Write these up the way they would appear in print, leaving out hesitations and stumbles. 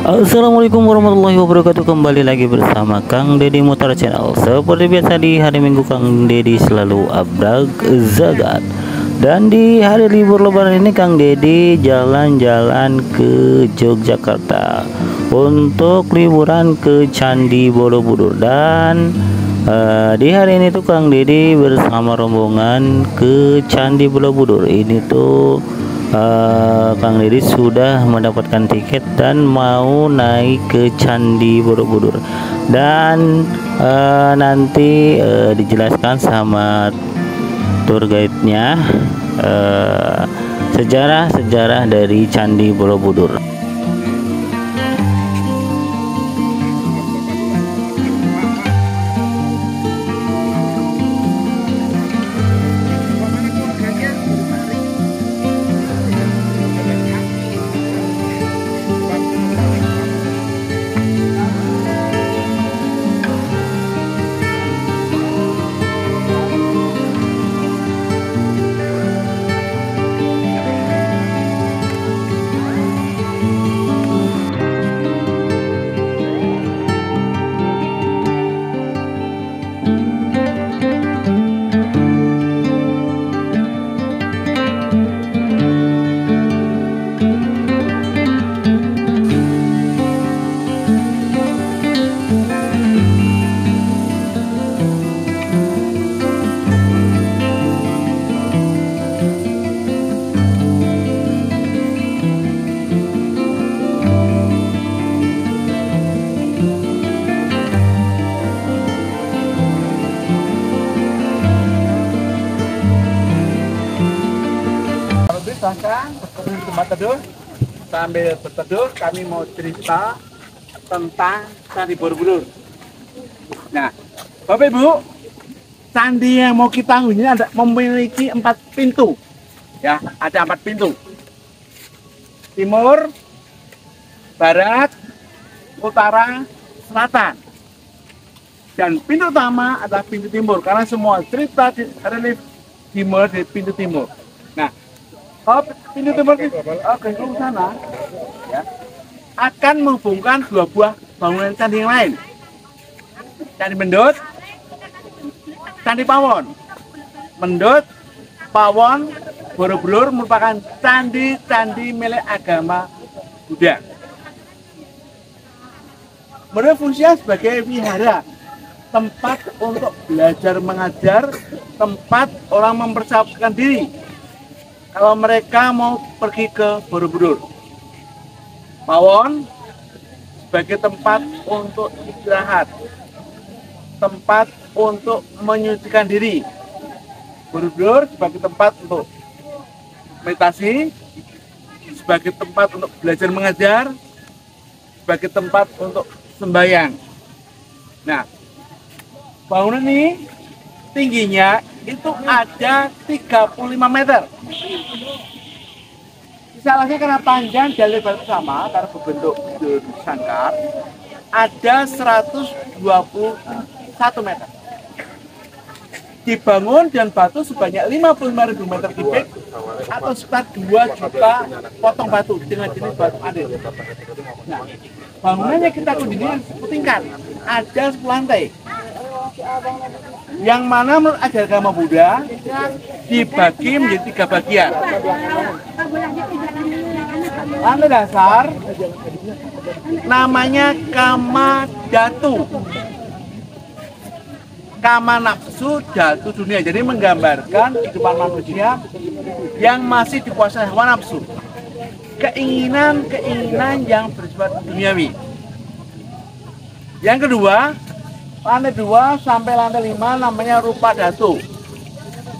Assalamualaikum warahmatullahi wabarakatuh. Kembali lagi bersama Kang Deddy Motor Channel. Seperti biasa di hari Minggu Kang Deddy selalu abrak zagat. Dan di hari libur lebaran ini Kang Deddy jalan-jalan ke Yogyakarta untuk liburan ke Candi Borobudur. Dan di hari ini tuh Kang Deddy bersama rombongan ke Candi Borobudur. Ini tuh Kang Deddy sudah mendapatkan tiket dan mau naik ke Candi Borobudur. Dan nanti dijelaskan sama tour guide-nya sejarah-sejarah dari Candi Borobudur. Silahkan di tempat teduh. Sambil berteduh kami mau cerita tentang Candi Borobudur. Nah, Bapak Ibu, candi yang mau kita huni ada memiliki 4 pintu. Ya, ada 4 pintu. Timur, barat, utara, selatan. Dan pintu utama adalah pintu timur karena semua cerita di relief timur di pintu timur. Nah, pintu timur ke sana ya, akan menghubungkan 2 buah bangunan candi yang lain. Candi Mendut, Candi Pawon. Mendut, Pawon, Borobudur merupakan candi-candi milik agama Buddha. Mereka fungsinya sebagai wihara, tempat untuk belajar mengajar, tempat orang mempersiapkan diri kalau mereka mau pergi ke Borobudur. Pawon sebagai tempat untuk istirahat, tempat untuk menyucikan diri. Borobudur sebagai tempat untuk meditasi, sebagai tempat untuk belajar mengajar, sebagai tempat untuk sembahyang. Nah, bangunan ini tingginya itu ada 35 meter. Salahnya karena panjang dan lebar sama karena berbentuk sangkar, ada 121 meter. Dibangun dan batu sebanyak 55.000 meter kubik atau sekitar 2 juta potong batu dengan jenis batu andesit. Nah, bangunannya kita kunjungi tingkat, ada 10 lantai. Yang mana menurut ajaran agama Buddha dibagi menjadi 3 bagian. Lantai dasar namanya kama datu, kama nafsu datu dunia, jadi menggambarkan kehidupan manusia yang masih dikuasai hawa nafsu, keinginan-keinginan yang bersifat duniawi. Yang kedua, lantai 2 sampai lantai 5 namanya rupa datu,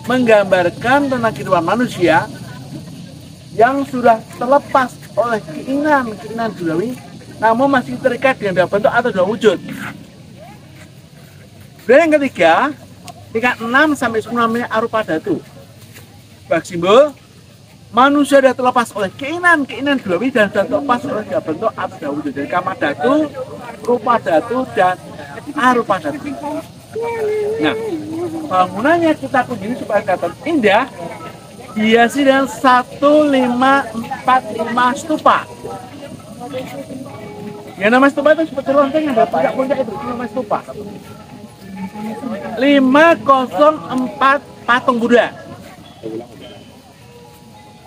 menggambarkan tentang kehidupan manusia yang sudah terlepas oleh keinginan duniawi, namun masih terikat dengan 2 bentuk atau 2 wujud. Dan yang ketiga, tingkat 6 sampai 10 namanya arupa datu, sebagai simbol manusia sudah terlepas oleh keinginan duniawi dan sudah terlepas oleh 2 bentuk atau 2 wujud. Jadi kama datu, rupa datu, dan arupa datu. Nah, bangunannya kita kunjungi supaya kelihatan indah. dihiasi dengan 1545 stupa. Yang nama stupa itu seperti lonceng, ada puncak-puncak itu nama stupa. 504 patung Buddha.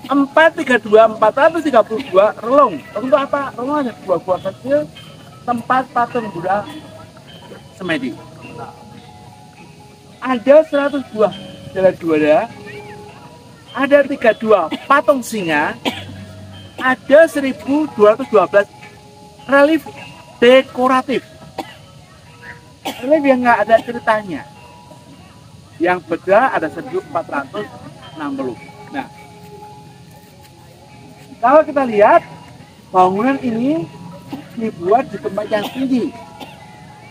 432 relung. Untuk apa? Relung ada gua-gua kecil tempat patung Buddha semedi. Ada 100 buah jala-juara, ada 32 patung singa, ada 1212 relief dekoratif. Relief yang nggak ada ceritanya. Yang beda ada 1460. Nah, kalau kita lihat bangunan ini dibuat di tempat yang tinggi.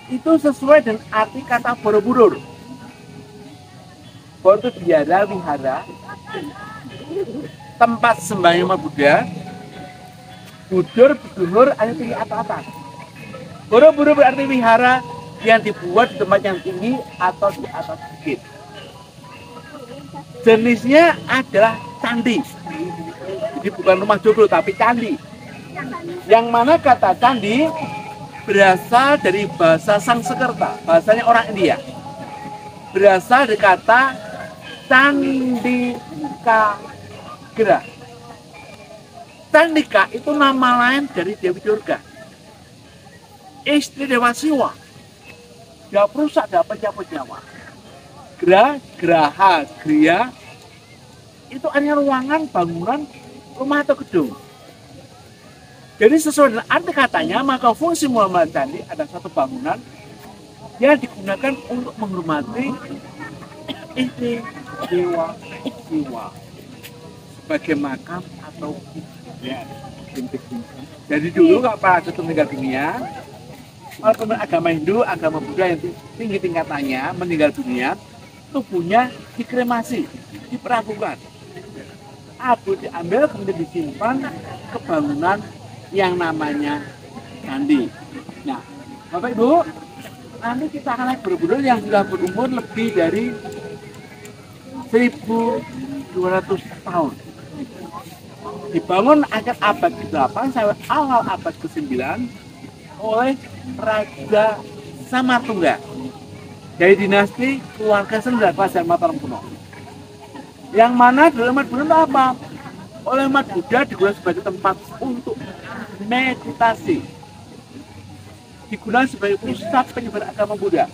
Itu sesuai dengan arti kata Borobudur. Bor itu biara, wihara, tempat sembahyang Buddha. Budur, bedunur, ada tinggi atas. Borobudur berarti wihara yang dibuat di tempat yang tinggi atau di atas bukit. Jenisnya adalah candi. Jadi bukan rumah joglo tapi candi. Yang mana kata candi berasal dari bahasa Sanskerta, bahasanya orang India. Berasal dari kata Candika Gra. Candika itu nama lain dari Dewi Durga, istri Dewa Siwa. Dia perusak, dia pencabut nyawa. Graha, gria itu hanya ruangan, bangunan, rumah atau gedung. Jadi sesuai dengan arti katanya, maka fungsi Muhammad Candi ada satu bangunan yang digunakan untuk menghormati istri Dewa Siwa sebagai makam atau ya. Jadi dulu kalau para Raja meninggal dunia, walaupun agama Hindu, agama Buddha yang tinggi tingkatannya meninggal dunia, tubuhnya dikremasi, diperlakukan. Abu diambil kemudian disimpan ke bangunan yang namanya candi. Nah, Bapak Ibu, nanti kita akan naik Borobudur yang sudah berumur lebih dari 1200 tahun. Dibangun akhir abad ke-8 sampai awal abad ke-9 oleh Raja Samartungga dari dinasti keluarga Senda Kerajaan Mataram kuno. Yang mana dalam umat Buddha apa? Oleh umat Buddha digunakan sebagai tempat untuk meditasi, digunakan sebagai pusat penyebaran agama Buddha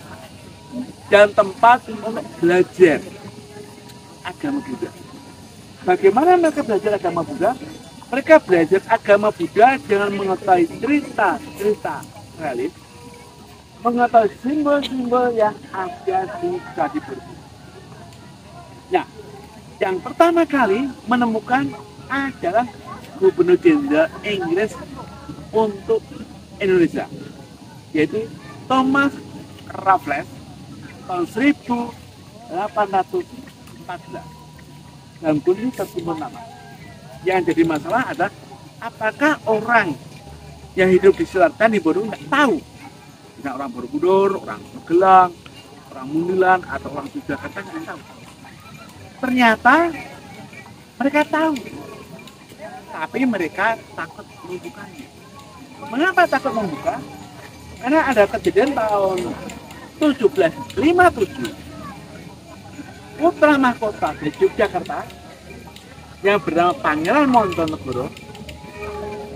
dan tempat untuk belajar agama Buddha. Bagaimana mereka belajar agama Buddha? Mereka belajar agama Buddha dengan mengetahui cerita-cerita religi, mengetahui simbol-simbol yang ada di Candi Borobudur. Nah, yang pertama kali menemukan adalah Gubernur Jenderal Inggris untuk Indonesia, yaitu Thomas Raffles tahun 1814. Dan ini tertimbun nama. Yang jadi masalah adalah apakah orang yang hidup di selatan di Borobudur nggak tahu? Tidak orang Borobudur, orang Magelang, orang Mundilan, atau orang Yogyakarta nggak tahu. Ternyata mereka tahu, tapi mereka takut membukanya. Mengapa takut membuka? Karena ada kejadian tahun 1757. Putra mahkota di Yogyakarta yang bernama Pangeran Montonegoro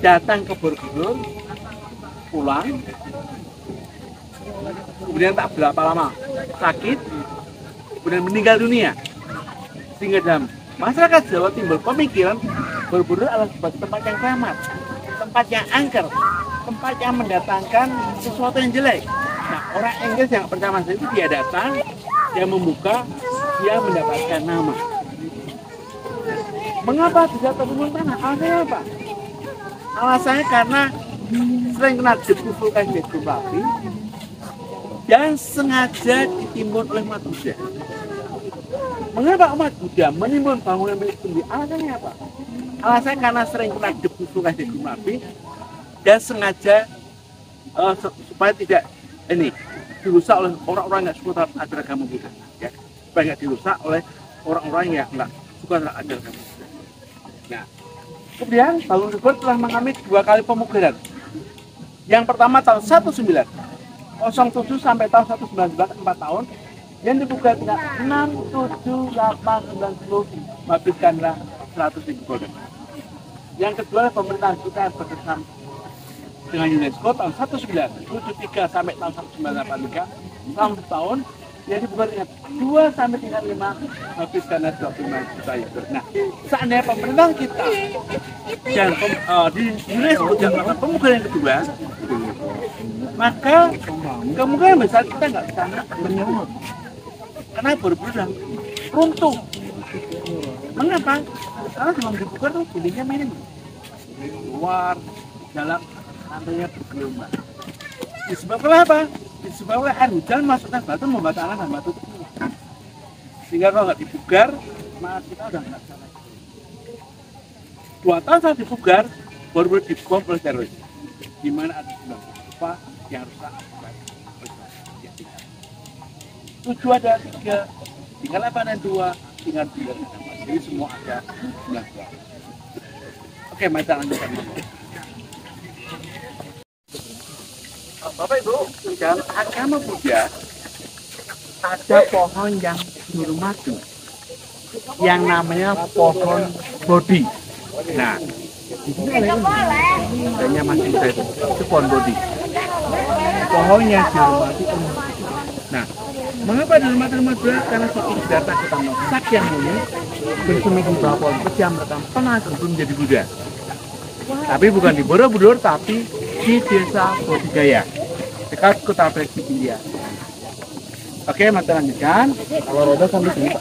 datang ke Borobudur, pulang, kemudian tak berapa lama sakit, kemudian meninggal dunia. Sehingga dalam masyarakat Jawa timbul pemikiran Borobudur adalah sebuah tempat yang keramat, tempat yang angker, tempat yang mendatangkan sesuatu yang jelek. Nah, orang Inggris yang pertama itu dia datang, dia membuka, dia mendapatkan nama. Mengapa tidak tertimbun tanah? Alasannya apa? Alasannya karena sering kena debu vulkanik gunung api dan sengaja ditimbun oleh umat Buddha. Mengapa umat Buddha menimbun bangunan milik sendiri? Alasannya apa? Alasannya karena sering kena debu vulkanik gunung api dan sengaja supaya tidak dirusak oleh orang-orang yang suka terhadap agama Buddha, ya, supaya nggak dirusak oleh orang-orang yang nggak bukanlah ajal kamu. Nah, kemudian Balung Ribuan telah mengalami 2 kali pemugaran. Yang pertama tahun 1907 sampai tahun 1914, 4 tahun. Yang dipugar 6, 7, 8, 9, 10, menghabiskanlah 100.000 golden. Yang kedua, pemerintahan kita bekerjasama dengan UNESCO tahun 1973 sampai tahun 1983, selama 10 tahun. Yang dipugar dengan 2 sampai tingkat 5, habiskanlah 25 juta euro. Nah, seandainya pemerintah kita dan di UNESCO yang melakukan pemugaran yang kedua, maka kemungkinan besar kita nggak bisa menyemut. Karena Borobudur sudah runtuh. Mengapa? Karena sebelum dipugar tuh dindingnya minim. Luar, dalam, lantainya bergelombang. Disebabkan apa? Disebabkan air hujan masukkan batu, membuat tanah dan batu itu. Sehingga kalau nggak dipugar, maka kita udah nggak bisa lagi. 2 tahun setelah dipugar, Borobudur dibom oleh teroris. Di mana ada 9 apa yang rusak akibat peristiwa. 7 ada 3, tinggal 8 dan 2, tinggal 3 dan 4. Jadi semua ada 9. Oke, mari kita lanjutkan. Bapak Ibu, dalam agama Buddha ada pohon yang dihormati yang namanya pohon Bodhi. Nah, kayaknya masih muda itu pohon Bodhi. Pohon yang dihormati. Nah, mengapa dihormati umat Buddha? Karena suatu data kita Sak yang Muni bersemi di bawah pohon yang pertama pernah berubah menjadi Buddha. Tapi bukan di Borobudur, tapi di desa Bodhigaya, dekat kota Gresik, India. Oke, mari lanjutkan. Kalau roda sampai sini, Pak.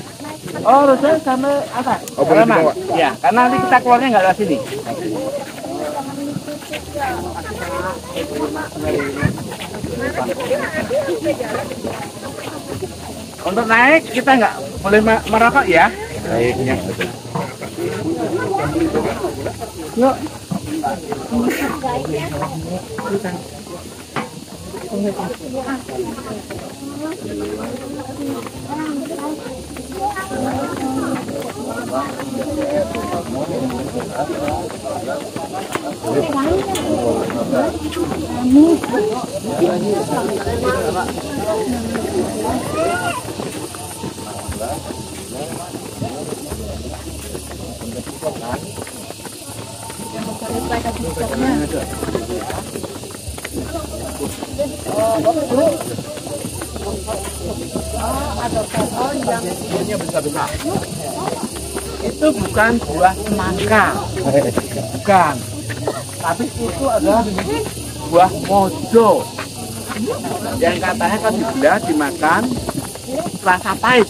Oh, roda sampai atas. Oh, boleh dibawa. Ya, karena nanti kita keluarnya nggak lewat sini. Untuk naik kita nggak boleh merokok ya. Baik, ya. Yuk. Ada pohon yang buahnya besar-besar. Itu bukan buah semangka, bukan. Tapi itu adalah buah mojo yang katanya kalau dibelah dimakan rasa pahit.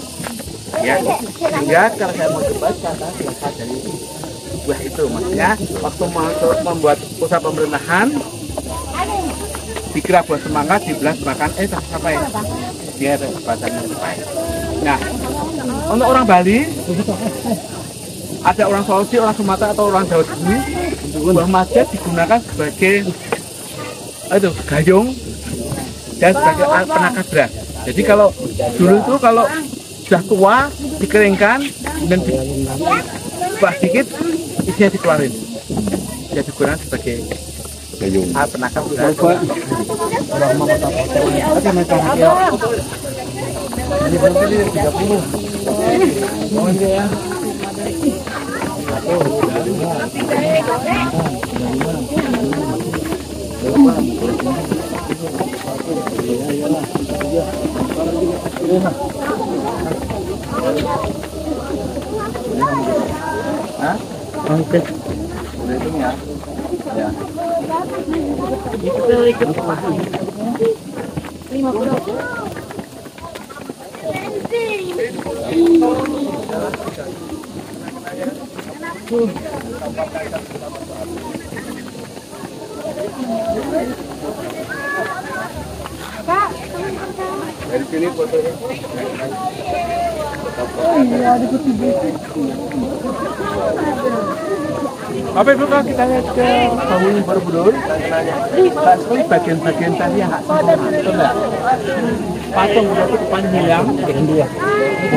Ya, sehingga kalau saya mau coba katanya berasal dari buah itu. Maksudnya waktu membuat usaha pemerintahan dikira buah semangka dibelah dimakan rasa pahit. Dia ada batasnya pahit. Nah, untuk orang Bali, ada orang Sulawesi, orang Sumatera atau orang Jawa sini, buah majet digunakan sebagai gayung dan sebagai penakas beras. Jadi kalau dulu itu kalau sudah tua dikeringkan dan dibah dikit, isinya dikeluarin. Jadi digunakan sebagai gayung penakas beras. Oke, macam ini berarti 30. Oh iya ya. Hah? Oke. Udah itu ya. Ya. Itu ikut paham. 50. Dari sini fotonya. Oh iya, ada Bapak Ibu, kalau kita lihat ke bangunan Borobudur, banyak sekali bagian-bagian tadi yang nggak sempurna, betul nggak? patung ketutupan hilang,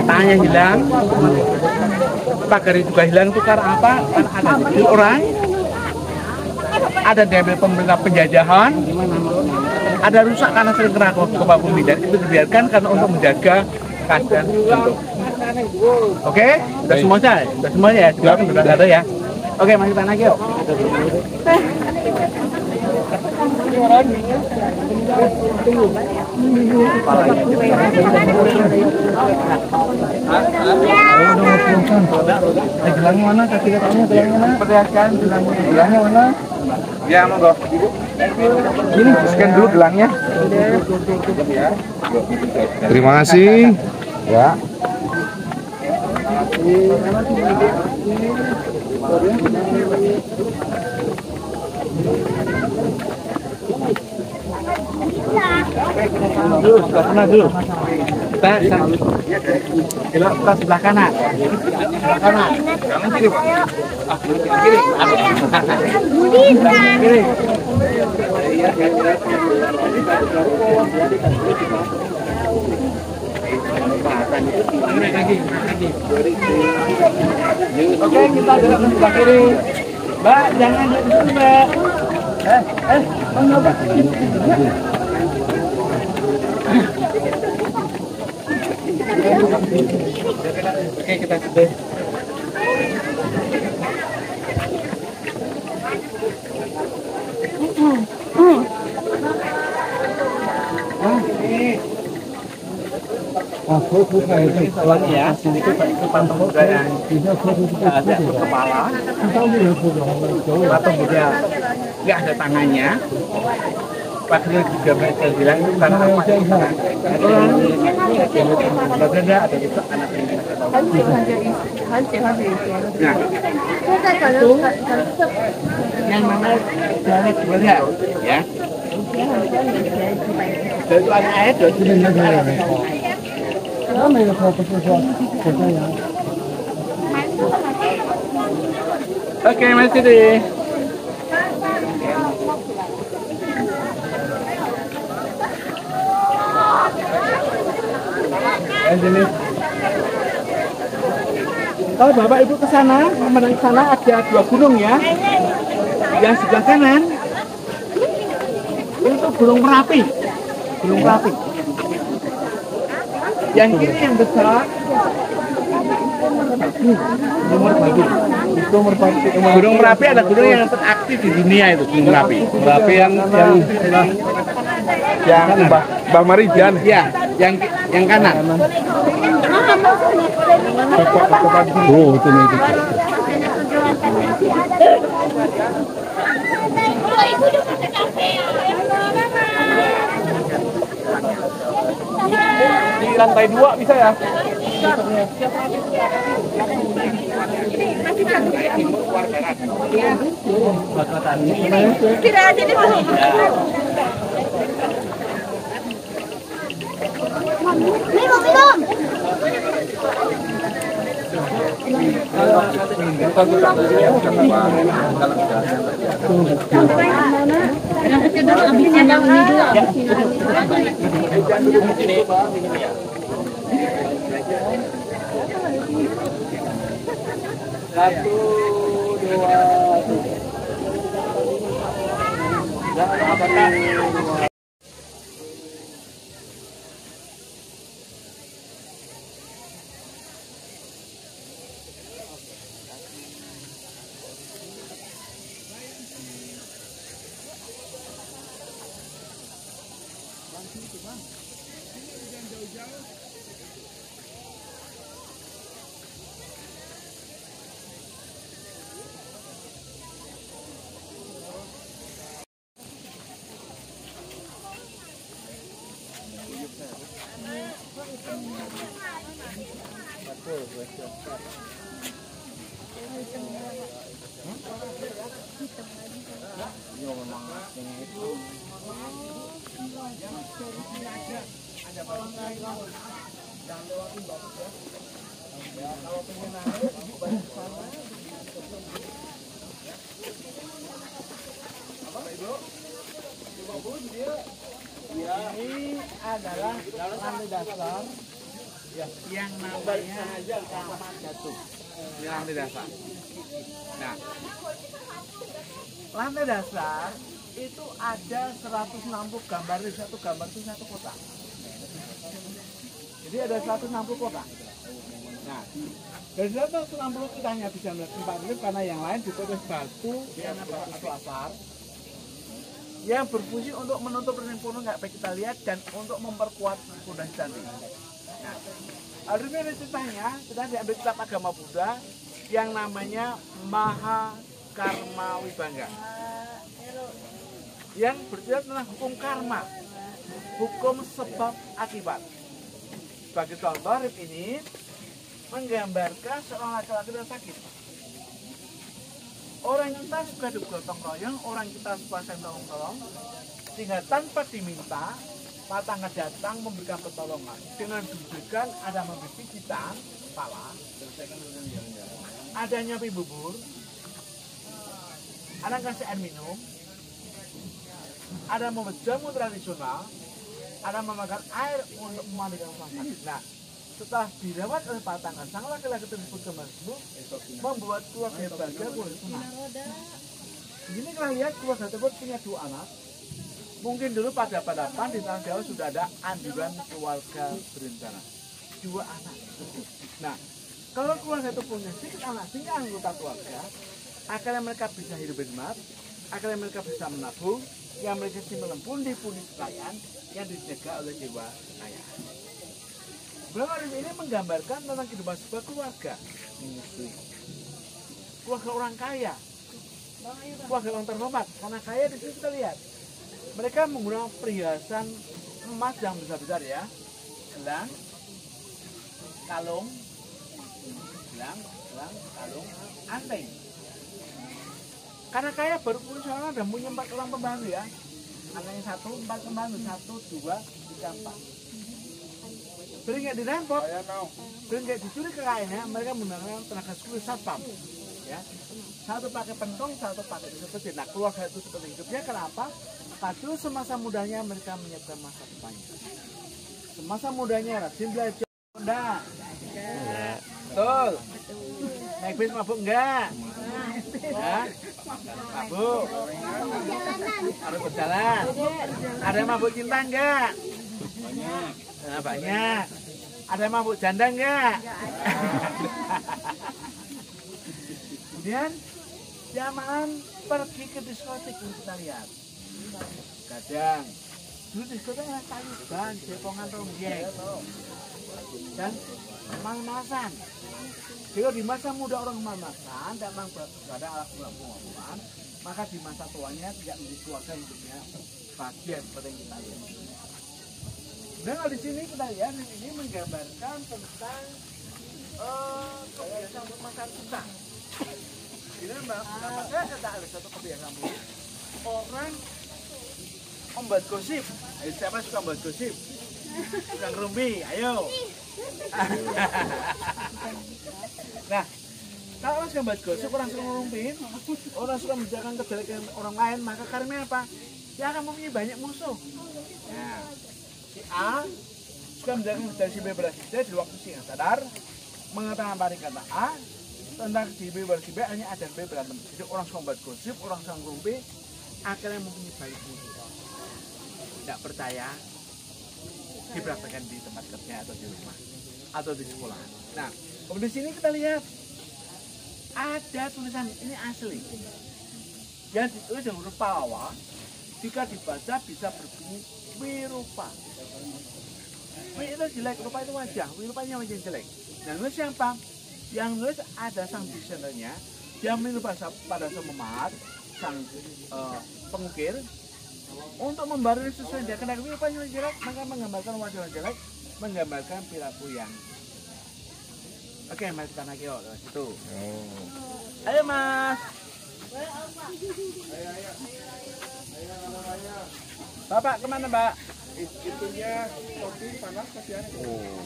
tanya hilang, pagar juga hilang itu karena apa? Karena ada orang, ada diambil pemerintah penjajahan, ada rusak karena sering kena gempa bumi dan itu dibiarkan karena untuk menjaga keadaan bentuk. Oke, udah semuanya, ya, udah ada ya. Oke, masih tanya lagi yuk. Gelangnya mana? Kaki katanya gelangnya mana? Perlihatkan gelangnya mana? Ya, monggo. Ini scan dulu gelangnya. Terima kasih. Ya. Sebelah sana dulu. Kita sebelah kanan. Sebelah kanan. Kanan kiri, Pak. Kiri. Kiri. Oke, kita gerak ke sebelah kiri. Mbak, jangan di situ, Mbak. Mencoba. Oke, kita sudah. Ini ya, sini itu patung Buddha yang ada kepala, patung Buddha nggak ada tangannya. Pak Rio juga saya bilang itu karena apa? Berbeda ada juga anak ini. Nah, yang mana planet Buddha, ya? Itu ada air, Oke, masih deh. Kalau Bapak Ibu ke sana, memandang ke sana ada dua gunung ya. Yang sebelah kanan itu Gunung Merapi. Gunung Merapi. Yang kiri yang besar Gunung Merapi ada gunung yang teraktif di dunia itu Gunung Merapi. Merapi yang Mbah Marijan. Ya, yang kanan. Oh, itu nih. Di lantai 2 bisa ya? Satu, dua, tiga. Ini adalah lantai dasar yang namanya kamar jatuh. Ini lantai dasar. Nah, lantai dasar itu ada 160 gambar, di satu gambar itu satu kotak. Jadi ada 160 kotak. Nah, dari 160 kita hanya bisa melihat 4 karena yang lain ditulis batu yang batu asar yang berfungsi untuk menutup ring-ring nggak baik kita lihat dan untuk memperkuat fondasi candi. Nah, ada ceritanya kita diambil kitab agama Buddha yang namanya Maha Karma Wibangga yang bercerita tentang hukum karma, hukum sebab akibat. Sebagai contoh, rib ini menggambarkan seorang laki-laki yang sakit. Orang kita suka digotong royong, orang kita suka saling tolong-tolong, sehingga tanpa diminta, tetangga datang memberikan pertolongan. Dengan dudukkan ada memberi pijitan, kepala, ada nyapi bubur, ada kasih air minum, ada membuat jamu tradisional, ada memakan air untuk memandikan orang sakit. Nah, setelah dirawat oleh patangga, sang laki-laki tersebut kembali membuat keluarga bahagia pun senang. Begini kita lihat keluarga tersebut punya 2 anak. Mungkin dulu pada padapan di tanah Jawa sudah ada anjuran keluarga berencana 2 anak. Nah, kalau keluarga itu punya sedikit anak, sehingga anggota keluarga, akhirnya mereka bisa hidup berhemat, akhirnya mereka bisa menabung, yang mereka simpan pundi-pundi kekayaan yang dijaga oleh jiwa kaya. Beliau ini menggambarkan tentang kehidupan sebuah keluarga. Keluarga orang kaya, keluarga orang terhormat. Karena kaya di sini kita lihat, mereka menggunakan perhiasan emas yang besar-besar ya, gelang, kalung, kalung, anteng. Karena kaya baru punya seorang dan punya 4 orang pembantu ya. Anaknya 1, 4 pembantu, 1, 2, 3, 4. Beri nggak dirampok, beri nggak dicuri kekayaannya, mereka menggunakan tenaga sekuli satpam. Ya, satu pakai pentong, satu pakai seperti. Nah, keluarga itu seperti hidupnya. Kenapa? Karena semasa mudanya mereka menyiapkan masa depannya. Semasa mudanya rajin belajar. Enggak. Betul. Naik bis mabuk enggak? Ya? Mabuk. Harus berjalan. Ada yang mabuk cinta enggak? Nah, banyak. Ada yang mabuk janda enggak? Kemudian jamaah pergi ke diskotik yang kita lihat. Kadang dulu diskotiknya Taliban, Jepongan, Ronggeng dan mal-malasan. Jika di masa muda orang mal-malasan dan memang berada alat pengumuman, maka di masa tuanya tidak menjadi keluarga hidupnya bahagia seperti yang kita lihat. Dan di sini kita lihat ini menggambarkan tentang kebiasaan bermakan tentang. Ini mbak, saya ada satu kebiasaan orang membuat gosip. Siapa suka membuat gosip? Suka ngerumpi, ayo. Nah, kalau orang suka membuat gosip, orang suka ngerumpin, orang suka menjaga kejelekan orang lain, maka karena apa? Dia akan mempunyai banyak musuh. Nah, si A suka menjaga dari si B berarti C di waktu si yang sadar mengatakan pada kata A tentang si B berarti B hanya A dan B berantem. Jadi orang suka membuat gosip, orang suka ngerumpi, akhirnya mempunyai banyak musuh. Tidak percaya dipraktekkan di tempat kerja atau di rumah atau di sekolah. Nah, kemudian di sini kita lihat ada tulisan ini asli yang ditulis dengan huruf Pallawa. Jika dibaca bisa berbunyi Wirupa. Wih itu jelek, rupa itu wajah, Wirupanya wajah jelek. Nah, nulis siapa? Yang nulis ada sang desainernya, dia meniru pada sang pemat, sang pengukir, untuk membarui sesuai dia. Karena Wirupanya jelek, maka menggambarkan wajah jelek, menggambarkan perilaku yang. Oke, mari kita naik yuk, dari situ. Ayo mas. Bapak kemana Pak? Itunya kopi panas kasihan. Oh.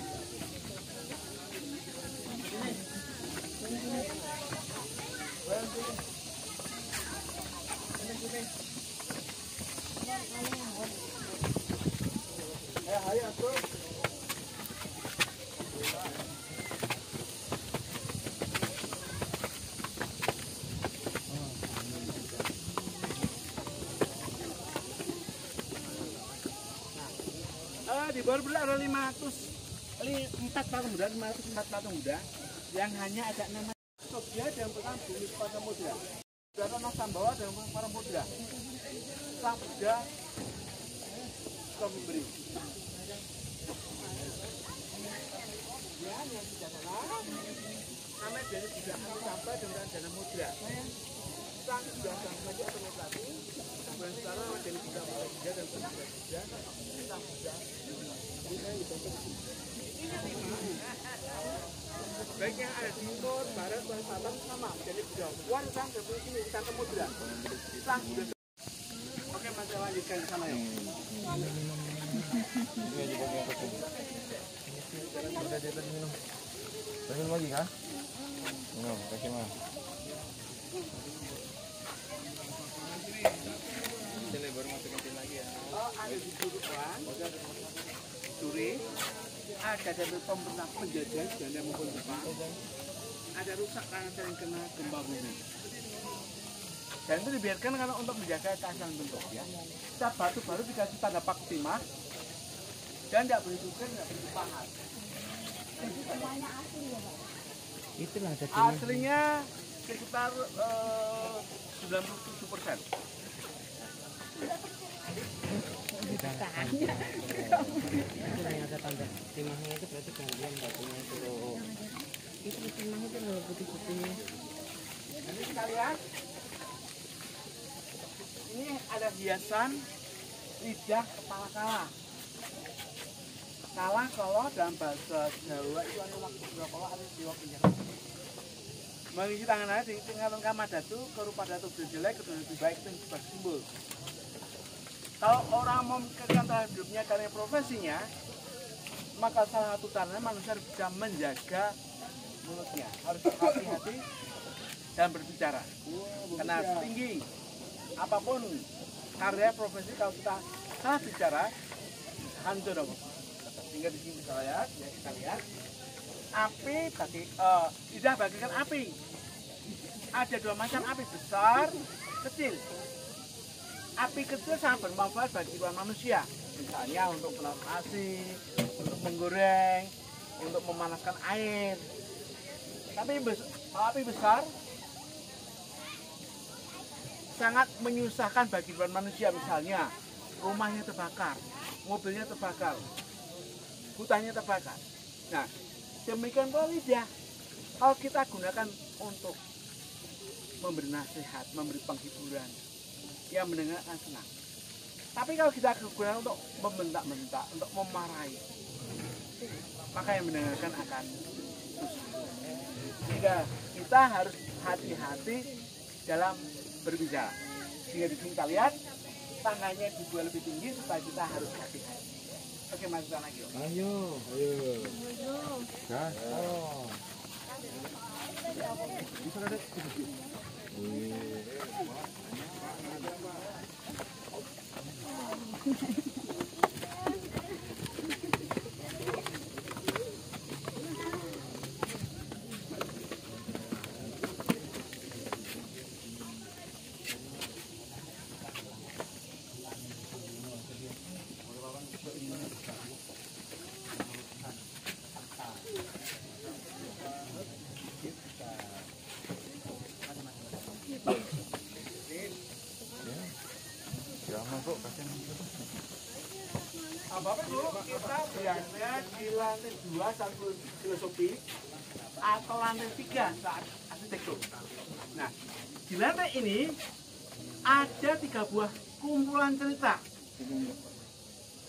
Ayo atuh. Di Borobudur ada 4 patung Buddha, 504 patung Buddha yang hanya ada nama Sogya dan pegang bumi Samudra. Darana Sambawa dan Paramudra. Sang Buddha suka memberi. Ya, yang di sana namanya dari Buddha Amisamba dengan Dana Mudra. Sang Buddha Sang Maju atau Metrati, kemudian sekarang dari Buddha Buddha dan Buddha Buddha, Sang Buddha. Baik yang ada di timur, barat, dan selatan sama jadi Buddha. Wan Sang dan sini Sang Samudra. Sang Buddha. Oke, masih lanjutkan di sana ya. Minum lagi kah? Minum, kasih mah. Baru masukin lagi ya. Oh, ada di Turuan, Turi, ada dari pemerintah penjajah Belanda maupun Jepang. Ada rusak karena sering kena gempa bumi. Dan itu dibiarkan karena untuk menjaga keaslian bentuk ya. Setiap batu baru dikasih tanda paktimah dan tidak boleh tukar, tidak boleh dipahat. Jadi semuanya asli ya Pak? Itulah Aslinya sekitar 97%. Itu yang ada tanda timahnya itu berarti gantian batunya itu loh. Itu timah itu loh putih-putihnya. Ini kita lihat. Ini ada hiasan lidah kepala kala. Kala kalau dalam bahasa Jawa itu anu waktu berapa ada jiwa penjara. Mengisi tangan aja di tingkatan kamadatu, kerupadatu berjelek, kedua lebih baik itu sebagai simbol. Kalau orang mau memikirkan terhadap hidupnya karena profesinya, maka salah satu caranya manusia harus bisa menjaga mulutnya. Harus hati-hati dalam berbicara. Karena tinggi apapun karya profesi, kalau kita salah bicara, hancur dong. Tinggal di sini kita lihat, ya kita lihat. Api tadi tidak bagikan api. Ada 2 macam api, besar, kecil. Api kecil sangat bermanfaat bagi kehidupan manusia. Misalnya untuk memasak nasi, untuk menggoreng, untuk memanaskan air. Tapi api besar sangat menyusahkan bagi kehidupan manusia. Misalnya rumahnya terbakar, mobilnya terbakar, hutannya terbakar. Nah, demikian pula lidah. Kalau kita gunakan untuk memberi nasihat, memberi penghiburan, yang mendengar akan senang. Tapi kalau kita gunakan untuk membentak-bentak, untuk memarahi, maka yang mendengarkan akan susah. Sehingga kita harus hati-hati dalam berbicara. Sehingga di sini kita lihat tangannya dibuat lebih tinggi supaya kita harus hati-hati. Oke, masukkan lagi. Ayo. Gas. Oh. Bisa ada. Bapak Ibu, kita berada di lantai 2 satu filosofi atau lantai 3 saat arsitektur. Nah, di lantai ini ada 3 buah kumpulan cerita.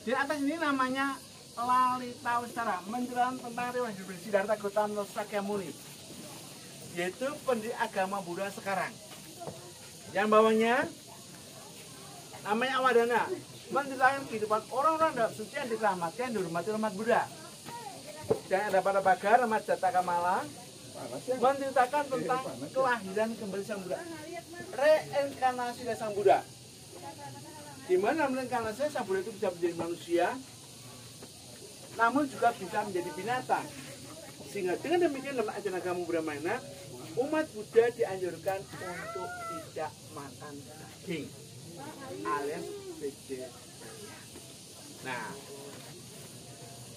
Di atas ini namanya Lalita Ustara, menjelaskan tentang riwayat hidup Siddhartha Gautama Sakyamuni, yaitu pendiri agama Buddha sekarang. Yang bawahnya namanya Awadana, menceritakan kehidupan orang-orang dalam suci yang dirahmati dan dihormati umat Buddha. Dan ada pada Bagar, Ramat Jatakamala, menceritakan tentang kelahiran kembali Sang Buddha, reinkarnasi dari Sang Buddha. Di mana reinkarnasi Sang Buddha itu bisa menjadi manusia, namun juga bisa menjadi binatang. Sehingga dengan demikian dalam ajaran agama Buddha mana, umat Buddha dianjurkan untuk tidak makan daging alias vegetarian. Nah,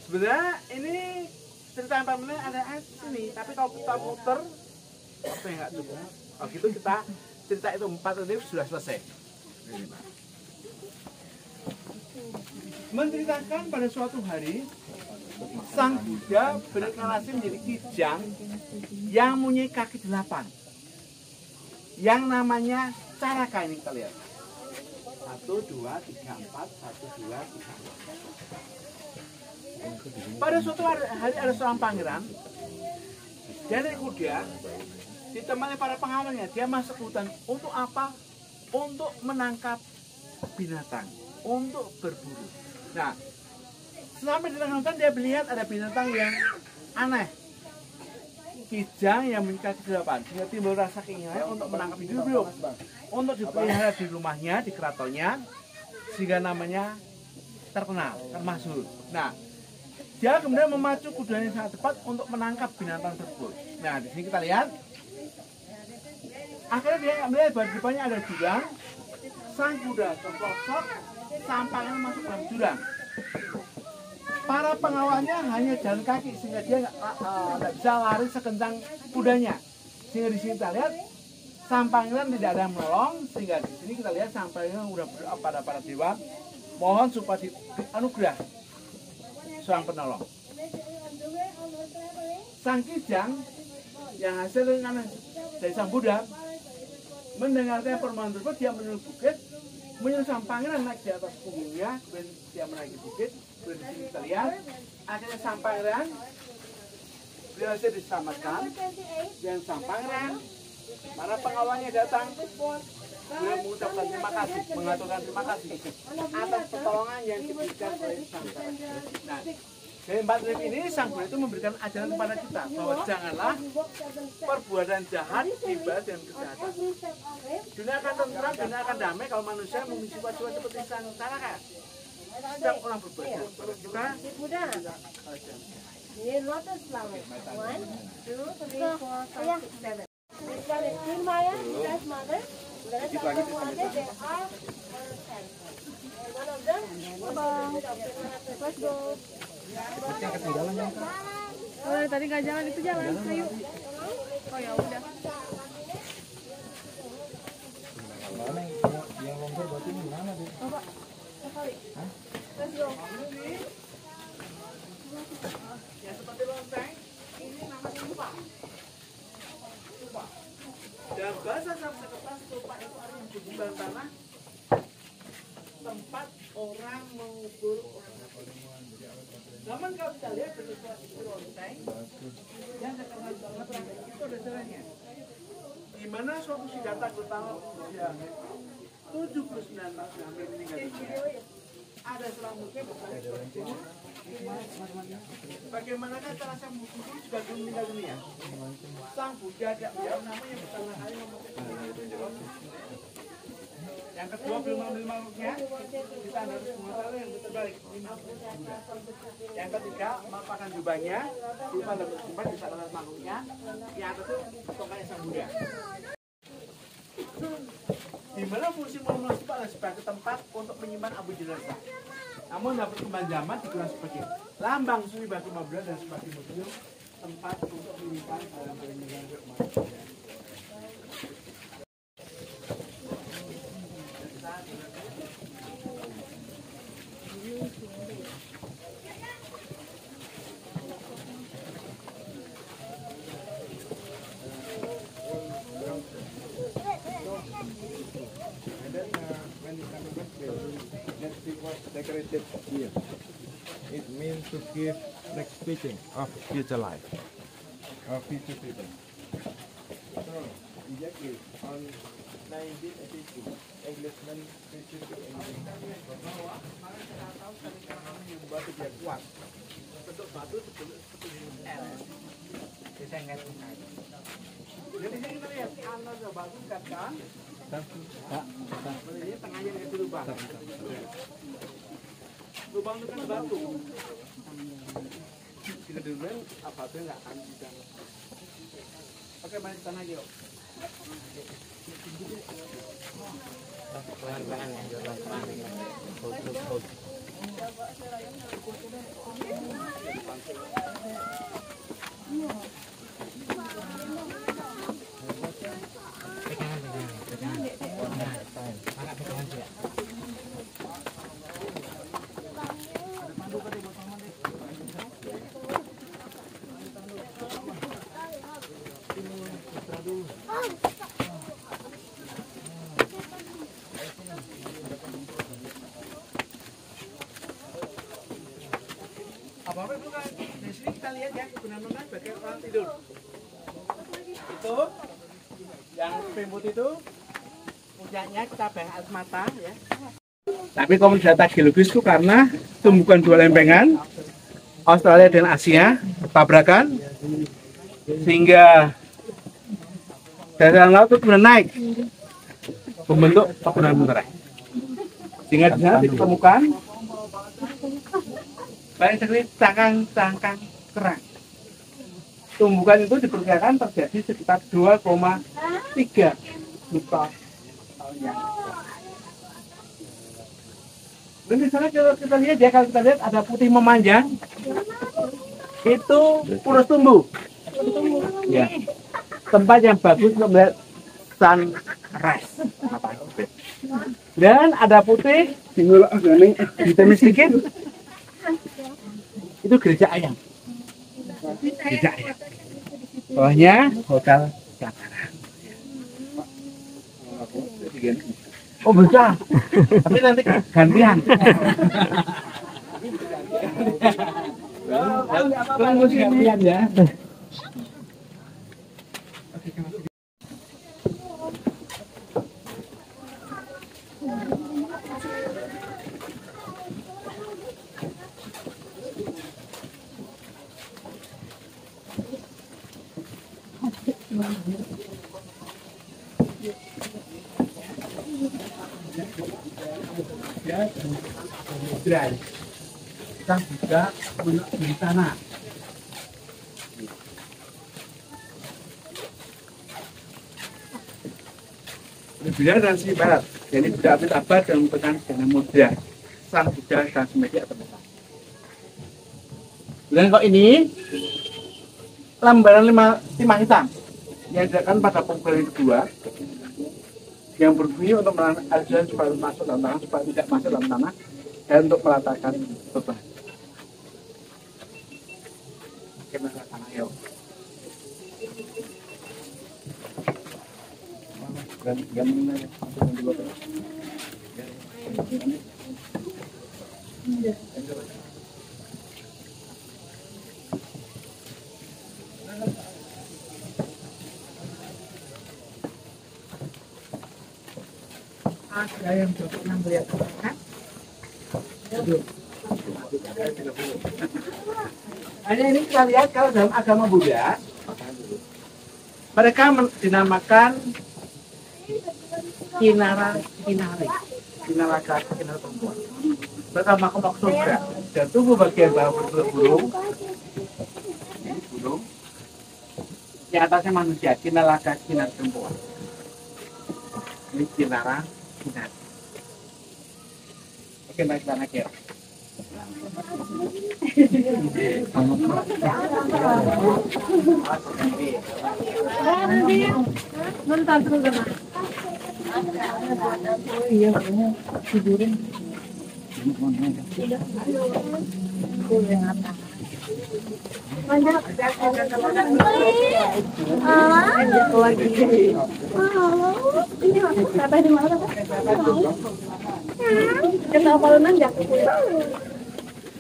sebenarnya ini cerita 4 menit ada di sini, tapi kalau kita muter, apa yang nggak cukup? Kalau gitu kita cerita itu 4 menit sudah selesai. Menceritakan pada suatu hari Sang Buddha berinkarnasi menjadi kijang yang mempunyai kaki 8 yang namanya Caraka. Ini kita lihat 1, 2, 3, 4 1, 2, 3, 4. Pada suatu hari ada seorang pangeran dari kuda ditemani para pengawalnya. Dia masuk hutan untuk apa? Untuk menangkap binatang, untuk berburu. Nah, selama di tengah hutan dia melihat ada binatang yang aneh, kijang yang memiliki kaki 8. Sehingga timbul rasa keinginannya untuk menangkap hidup, untuk dipelihara di rumahnya, di keratonnya, sehingga namanya terkenal, masyhur. Nah, dia kemudian memacu kudanya sangat cepat untuk menangkap binatang tersebut. Nah, di sini kita lihat. Akhirnya dia melihat bahwa di depannya ada jurang. Sang kuda terprosok, sampahnya masuk dalam jurang. Para pengawalnya hanya jalan kaki sehingga dia nggak bisa lari sekencang kudanya. Sehingga di sini kita lihat sang pangeran tidak ada yang menolong. Sehingga di sini kita lihat sang pangeran sudah berdoa pada para dewa, mohon supaya dianugerah seorang penolong. Sang kijang yang hasil dari sang Buddha mendengarkan permohonan tersebut, dia menuju bukit, menyuruh sang pangeran naik di atas punggungnya, kemudian dia menaiki bukit. Kemudian di sini kita lihat, akhirnya sang pangeran berhasil diselamatkan. Dan sang pangeran, para pengawalnya datang, kemudian mengucapkan terima kasih, mengaturkan terima kasih atas pertolongan yang diberikan oleh sang pangeran. Nah, dari 4 menit ini sang Buddha itu memberikan ajaran kepada kita bahwa janganlah perbuatan jahat dibalas dengan kejahatan. Dunia akan tentram, dunia akan damai kalau manusia memiliki sifat seperti sang Caraka. Setiap orang berbuat jahat. Kita Ini lotus flower. 1, 2, 3, 4, 5, 6, 7. This one is Queen Maya, Buddha's mother. The rest of the mother, they are 10. And one of them, let's go. Oh, tadi nggak jalan, itu jalan, ayo. Oh ya udah. Mana yang longsor berarti ini mana deh? Coba, sekali. Let's go. ya seperti lonteng, ini namanya tupa. Tupa. Dalam bahasa Sanskerta, tupa itu artinya guguran tanah, tempat orang mengubur orang. Namun kalau kita lihat bentuk itu lonteng, yang terkenal banget itu ada caranya. Di mana suatu Siddhartha Gautama usia 79 tahun hampir meninggal dunia, ada seorang muslim bertanya seperti ini, bagaimanakah cara sang muslim juga belum meninggal dunia? Sang Buddha tidak menjawab, namanya pertama kali ngomong. Yang kedua belum mengambil makhluknya, kita harus mengetahui yang terbalik. Yang ketiga melepaskan jubahnya, lupa dapat jubah bisa melihat makhluknya. Yang atas itu tongkatnya sang Buddha. Di mana fungsi monumen itu adalah sebagai tempat untuk menyimpan abu jenazah. Namun dapat perkembangan zaman digunakan sebagai lambang suri bagi Buddha dan sebagai museum tempat untuk menyimpan barang-barang jenazah umat Buddha. Decorated here. It means to give next teaching of future life, of future people. So, exactly on 1982, Englishman preaches to English. Bahwa kita tahu sekali karena yang batu dia kuat. Bentuk batu seperti L. Bisa nggak sengaja. Jadi sini kita lihat antara batu kan? Ini tengahnya ada lubang. Lubang itu kan batu. kedudukan apa-apa nggak akan bisa. Oke, main sana yuk. Pelan-pelan ya, pelan-pelan. Apa-apa bukan. Di sini kita lihat ya, benar-benar bagian orang tidur. Itu yang pemput itu puncaknya kita bahas atas mata ya. Tapi komoditas geologis itu karena tumbukan dua lempengan Australia dan Asia tabrakan sehingga dasar laut itu benar naik membentuk pegunungan Mentera. Sehingga di sana ditemukan banyak sekali cangkang-cangkang kerang. Tumbukan itu diperkirakan terjadi sekitar 2,3 juta tahun yang lalu. Dan di sana kalau kita lihat ya, kalau kita lihat ada putih memanjang, itu purus tumbuh. Ya. Tempat yang bagus untuk melihat sunrise. Dan ada putih, vitamin sedikit. Itu gereja ayam. Gereja ayam. Bawahnya hotel Katara. Oh bisa, tapi nanti gantian. Tunggu gantian ya. Samudra. Kita juga di sana. Berbeda dan sisi barat. Jadi Buddha Amitabha dan merupakan dengan mudra sang Buddha dan semedia terbesar. Dan kok ini lembaran timah hitam yang diadakan pada pembukaan kedua yang berbunyi untuk menahan ajaran supaya masuk dalam tanah, supaya tidak masuk dalam tanah, dan untuk melatakan beban. Oke, masuk tanah yuk. Ada yang pernah melihat kan? Hanya ini kita lihat kalau dalam agama Buddha, mereka dinamakan kinara kinari, kinara laki, kinara perempuan. Mereka makhluk surga dan tubuh bagian bawah burung, burung. Di atasnya manusia, kinara laki, kinara perempuan. Ini kinara kinari. Oke, baik tanah kiri.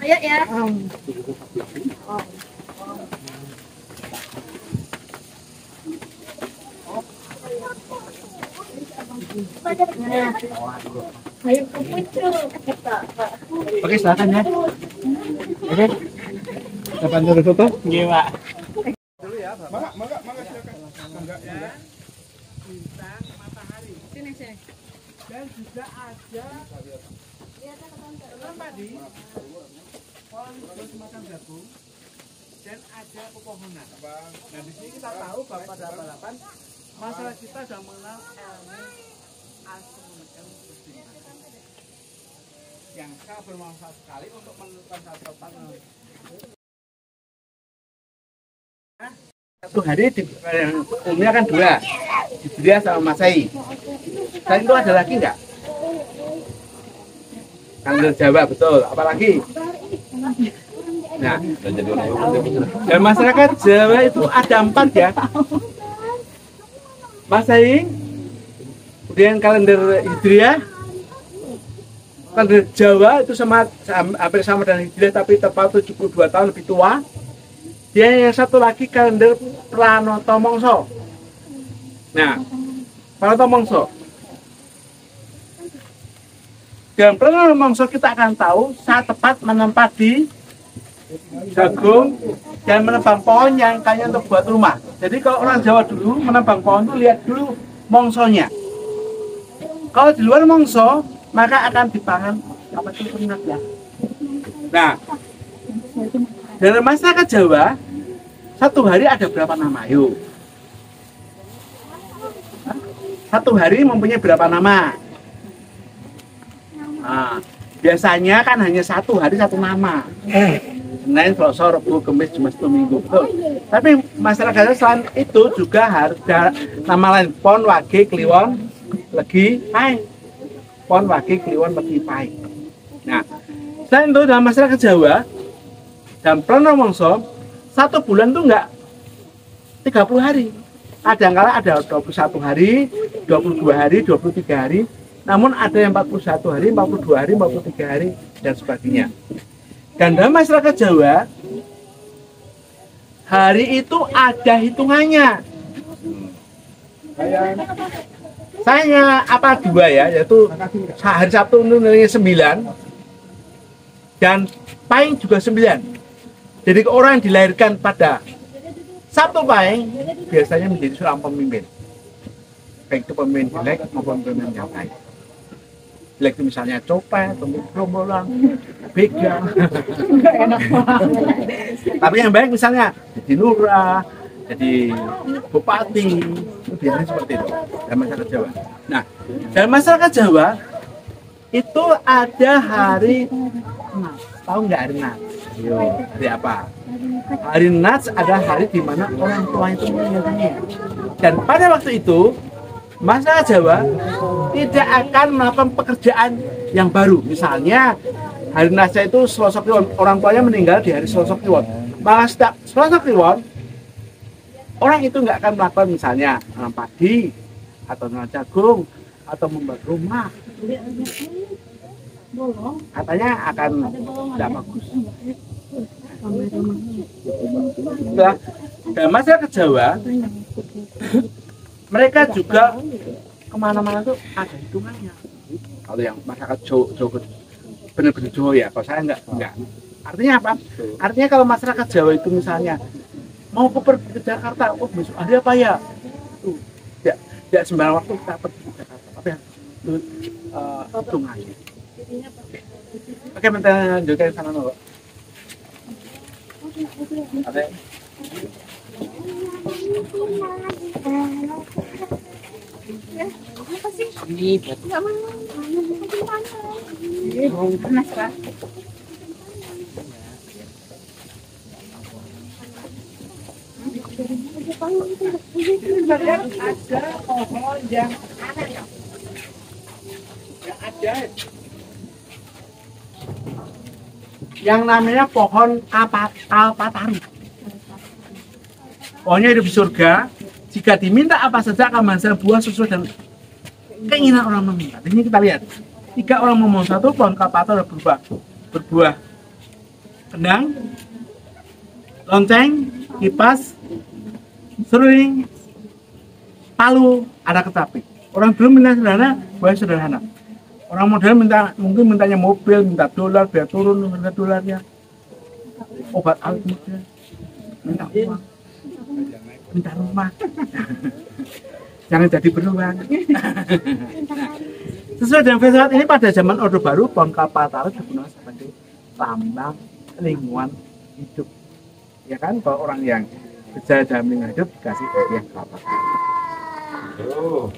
Ayo ya. Ayo ke pucuk. Oke, silakan ya. Oke. Kapan terus foto? Iya, Pak. Dulu ya, Bapak. Mangga silakan. Mangga ya. Bintang matahari. Sini. Dan juga ada padi. Pohon terus makan jagung. dan ada pepohonan. Nah di sini kita tahu bahwa pada abad 8 masyarakat kita sudah mengenal ilmu astronomi yang sangat bermanfaat sekali untuk menentukan satu tempat. Satu hari umumnya kan 2, Hijriah sama Masehi. Selain itu ada lagi nggak? Kalender Jawa betul. Apalagi? Nah, dan masyarakat Jawa itu ada 4 ya. Masehi, kemudian kalender Hijriah, kalender Jawa itu hampir sama dengan Hijriah tapi tepat 72 tahun lebih tua. Dia yang satu lagi kalender Pranoto Mongso. Nah, Pranoto Mongso. Dan Pranoto Mongso kita akan tahu saat tepat menempati jagung dan menebang pohon yang kayaknya untuk buat rumah. Jadi kalau orang Jawa dulu menebang pohon itu lihat dulu mongsonya. Kalau di luar mongso maka akan dipangan apa itu ternak ya. Nah, dalam masyarakat Jawa satu hari ada berapa nama? Yuk. Satu hari mempunyai berapa nama? Nah, biasanya kan hanya satu hari satu nama. Senin, Selasa, Rabu, Kamis, Jumat, Sabtu, Minggu. Betul. Tapi masyarakat selain itu juga harus ada nama lain. Pon, Wage, Kliwon, Legi, Pai. Pon, Wage, Kliwon, Legi, Pai. Nah, selain itu dalam masyarakat Jawa dan Pranoto Mongso, 1 bulan itu enggak 30 hari. Kadang-kala ada 21 hari, 22 hari, 23 hari. Namun ada yang 41 hari, 42 hari, 43 hari, dan sebagainya. Dan dalam masyarakat Jawa, hari itu ada hitungannya. Saya apa 2 ya, yaitu hari Sabtu nilainya 9, dan Pahing juga 9. Jadi orang yang dilahirkan pada Sabtu Pahing biasanya menjadi seorang pemimpin. Baik itu pemimpin jelek maupun pemimpin yang baik. Jelek itu misalnya copet, gerombolan, begal. Tapi yang baik misalnya jadi lurah, jadi bupati, itu biasanya seperti itu dalam masyarakat Jawa. Nah, dalam masyarakat Jawa itu ada hari tahu nggak hari Nats? Hari apa? Hari Nats adalah hari di mana orang tua itu meninggal dunia. Dan pada waktu itu masyarakat Jawa tidak akan melakukan pekerjaan yang baru. Misalnya hari Nats itu Selasa Kliwon, orang tuanya meninggal di hari Selasa Kliwon. Maka setiap Selasa Kliwon orang itu nggak akan melakukan misalnya nanam padi atau nanam jagung atau membuat rumah. Katanya akan tidak bagus. Nah, dan masyarakat Jawa mereka juga kemana-mana tuh ada hitungannya. Kalau yang masyarakat Jawa benar-benar Jawa ya, kalau saya enggak. Artinya apa? Artinya kalau masyarakat Jawa itu misalnya mau pergi ke Jakarta, oh besok hari apa ya? Tuh, tidak sembarang waktu kita pergi ke Jakarta, tapi hitungannya. Oke, minta lanjutkan sana dulu. Oke. Ini buat enggak mau. Panas lah. Ada pohon yang aneh ya. Yang ada yang namanya pohon kalpataru. Pohonnya hidup di surga. Jika diminta apa saja akan menghasilkan buah sesuai dengan keinginan orang meminta. Ini kita lihat. 3 orang memohon satu pohon kalpataru berbuah kendang, lonceng, kipas, seruling, palu, ada kecapi. Orang dulu minta sederhana, buah sederhana. Orang modern mungkin mintanya mobil, minta dolar, biar turun harga dolarnya. Obat awet muda, minta uang, minta rumah. Jangan jadi beruang. Sesuai dengan filsafat ini pada zaman Orde Baru, pohon kalpataru digunakan sebagai lambang lingkungan hidup. Ya kan, kalau orang yang berjaya dalam lingkungan hidup kasih hadiah kelapa. Oh.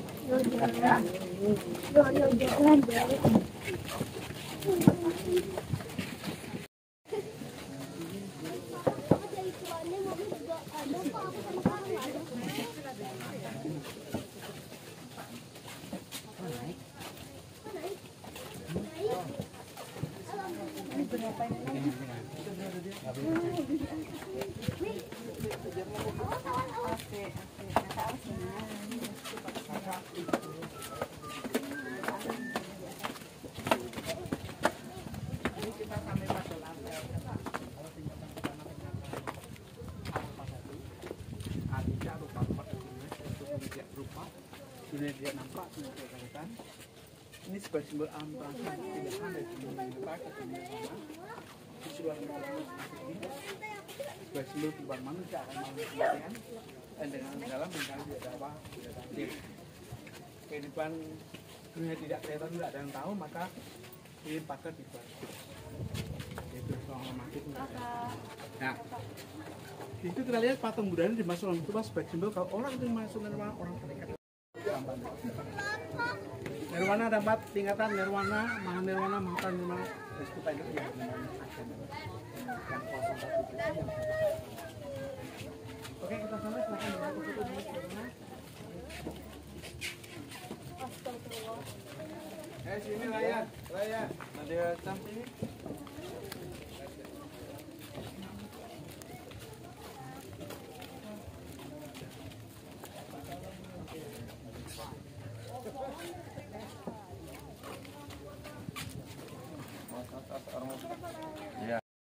Sudah dia nampak kelihatan. Ini sebagai simbol alam bangsa pilihan dari pemerintah ke pemerintah. Sebagai simbol perubahan manusia akan manusia dan dengan dalam bintang tidak ada apa tidak ada kehidupan dunia tidak kelihatan tidak ada yang tahu maka ini pakai dibuat itu soal mati. Nah itu kita lihat patung Buddha ini dimasukkan itu sebagai simbol kalau orang itu dimasukkan orang terikat. Nirwana ada 4 tingkatan, nirwana, maha nirwana, maha nirwana. Terus kita ini yang kosong satu. Oke, kita sampai silakan dengan foto dulu. Sini Raya, ada samping.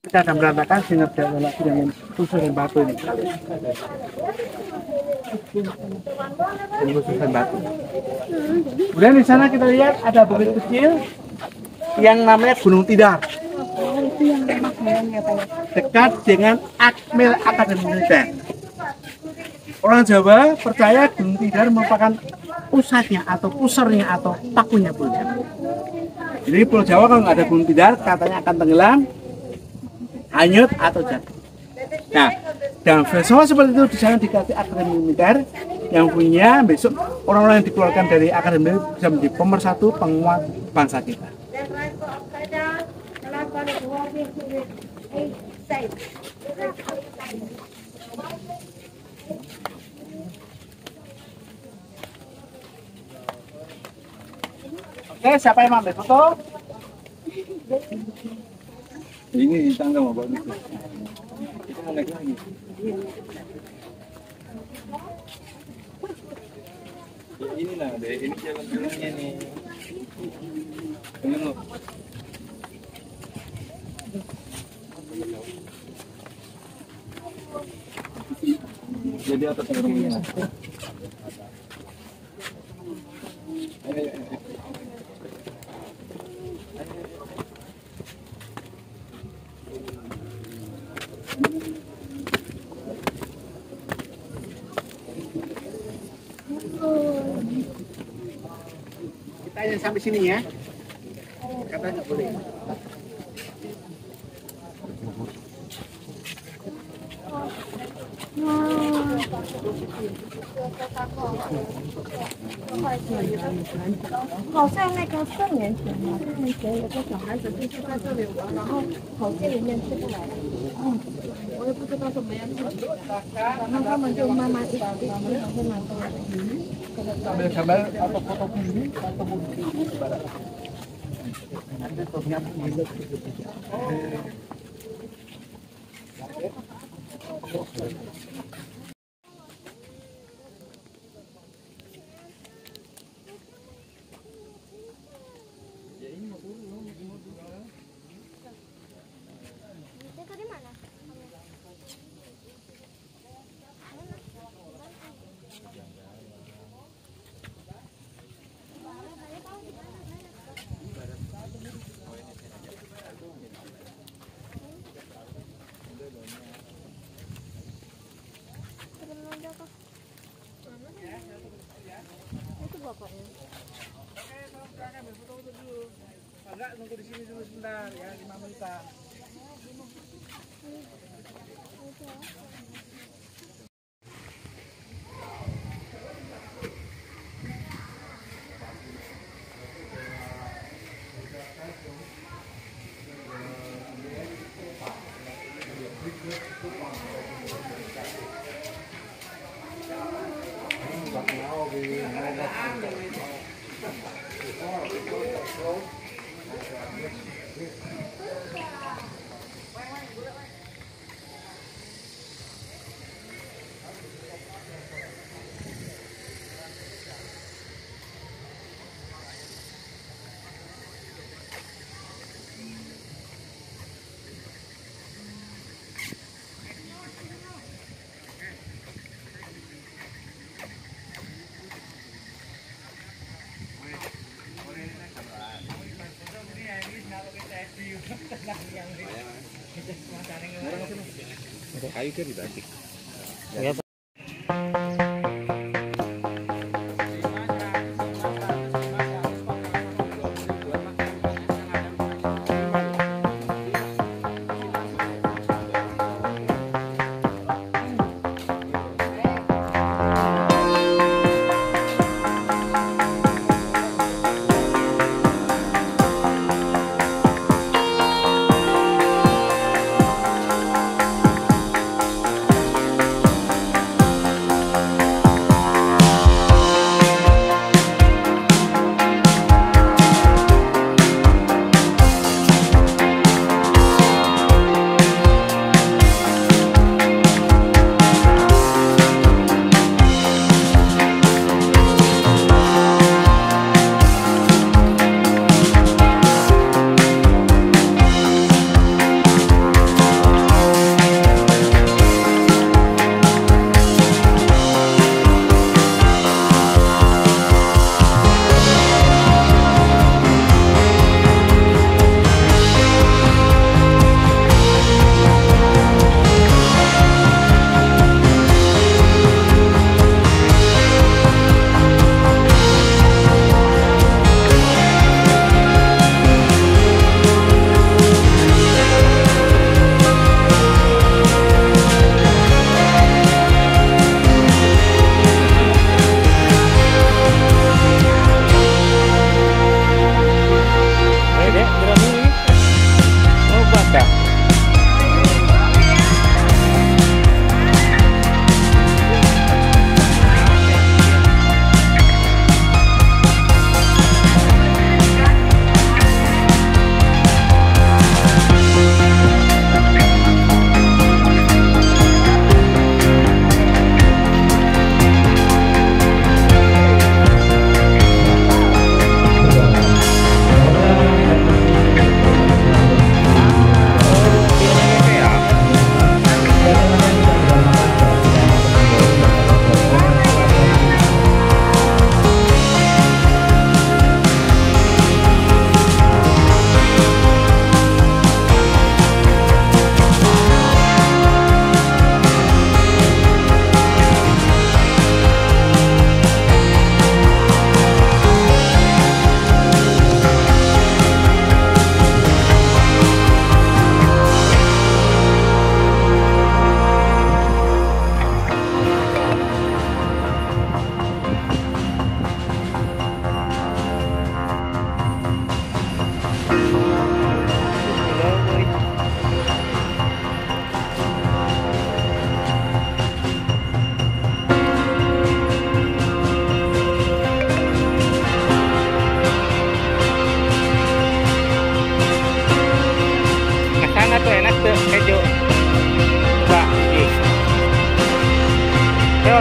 Kita akan berantakan sehingga tidak ada lagi dengan susunan batu ini. Ini susunan batu. Kemudian di sana kita lihat ada bukit kecil yang namanya Gunung Tidar. Dekat dengan Akmil Akademi Militer. Orang Jawa percaya Gunung Tidar merupakan pusatnya atau pusernya atau pakunya Pulau Jawa. Jadi Pulau Jawa kalau nggak ada Gunung Tidar katanya akan tenggelam, hanyut atau jatuh. Nah, dalam filsafat seperti itu di sana dikasih akademi militer yang punya besok orang-orang yang dikeluarkan dari akademi bisa menjadi pemersatu penguat bangsa kita. Oke, siapa yang mau ambil foto? Ini tangga mau bagus. Kita mau naik lagi. Ya, inilah deh, ini jalan-jalannya nih. Ini loh. Jadi atas rumahnya. Kita hanya sampai sini ya. Katanya nggak boleh.好像那个4年前嘛，4年前有个小孩子就是在这里玩，然后口径里面出不来。我也不知道怎么样处理的，然后他们就慢慢一直会蛮多的。 Ambil gambar atau foto ini atau bukti ibarat. Nanti fotonya ambil. Enggak, tunggu di sini dulu sebentar ya, 5 menitan. Kayu kan dibatik. Ya,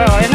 Ayo,